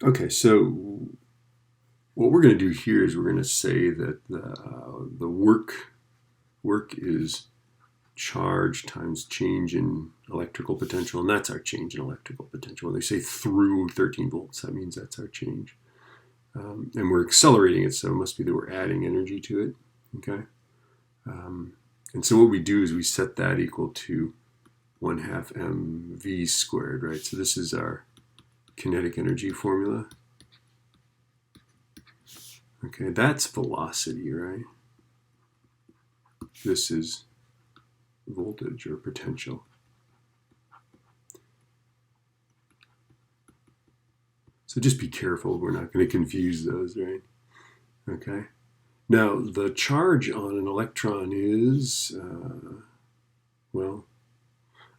Okay, so what we're going to do here is we're going to say that the work is charge times change in electrical potential, and that's our change in electrical potential. When they say through 13 volts, that means that's our change. And we're accelerating it, so it must be that we're adding energy to it. Okay. And so what we do is we set that equal to 1/2 mv squared, right? So this is our kinetic energy formula. Okay, that's velocity, right? This is voltage or potential. So just be careful, we're not going to confuse those, right? Okay. Now, the charge on an electron is, well,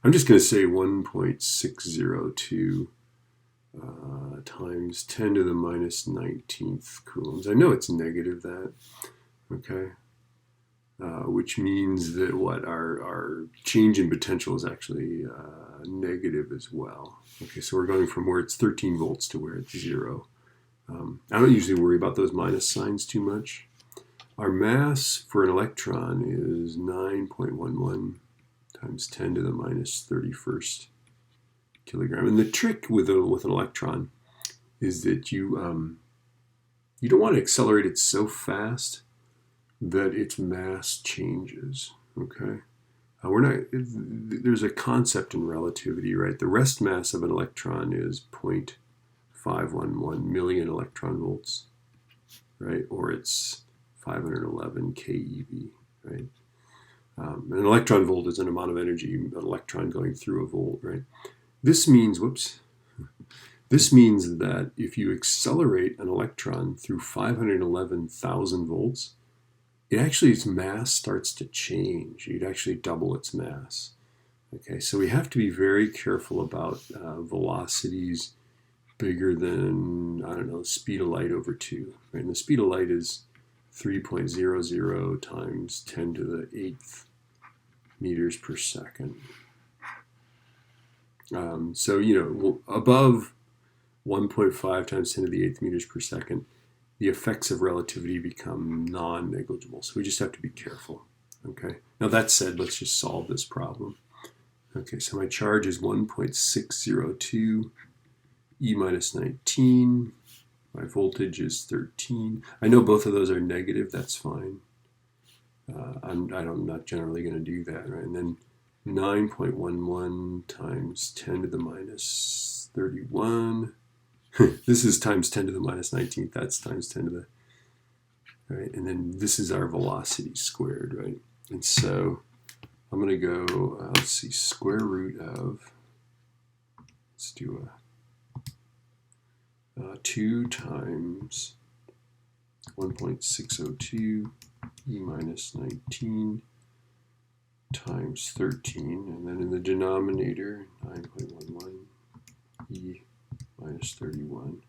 I'm just going to say 1.602 times 10 to the minus 19th coulombs. I know it's negative that, okay? Which means that what our change in potential is actually negative as well. Okay, so we're going from where it's 13 volts to where it's 0. I don't usually worry about those minus signs too much. Our mass for an electron is 9.11 times 10 to the minus 31st kilogram. And the trick with an electron is that you don't want to accelerate it so fast that its mass changes. Okay, there's a concept in relativity, right? The rest mass of an electron is 0.511 million electron volts, right? Or it's 511 keV, right? An electron volt is an amount of energy, an electron going through a volt, right? This means, this means that if you accelerate an electron through 511,000 volts, its mass starts to change. You'd actually double its mass. Okay, so we have to be very careful about velocities bigger than, I don't know, speed of light over 2. Right? And the speed of light is 3.00 times 10 to the 8th meters per second. So, above 1.5 times 10 to the 8th meters per second, the effects of relativity become non-negligible. So we just have to be careful. Okay. Now that said, let's just solve this problem. Okay, so my charge is 1.602 E minus 19. My voltage is 13. I know both of those are negative. That's fine. I'm not generally going to do that, right? And then 9.11 times 10 to the minus 31. This is times 10 to the minus 19th. That's times 10 to the, right? And then this is our velocity squared, right? And so I'm going to go, let's see, square root of, let's do 2 times 1.602 E minus 19 times 13, and then in the denominator, 9.11 E minus 31.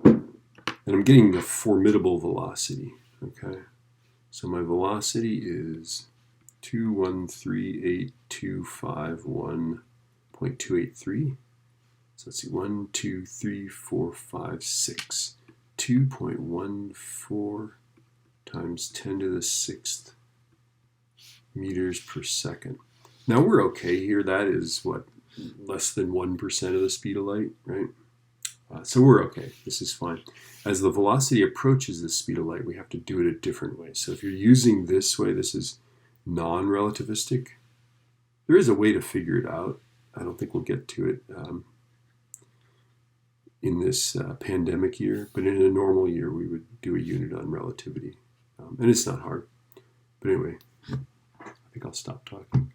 And I'm getting the formidable velocity, okay? So my velocity is 2138251.283. So let's see, 1, 2, 3, 4, 5, 6. 2.14 times 10 to the 6th meters per second. Now we're okay here. That is what, less than 1% of the speed of light, right? So we're okay. This is fine. As the velocity approaches the speed of light, we have to do it a different way. So if you're using this way, this is non-relativistic. There is a way to figure it out. I don't think we'll get to it in this pandemic year, but in a normal year, we would do a unit on relativity. And it's not hard. But anyway, I think I'll stop talking.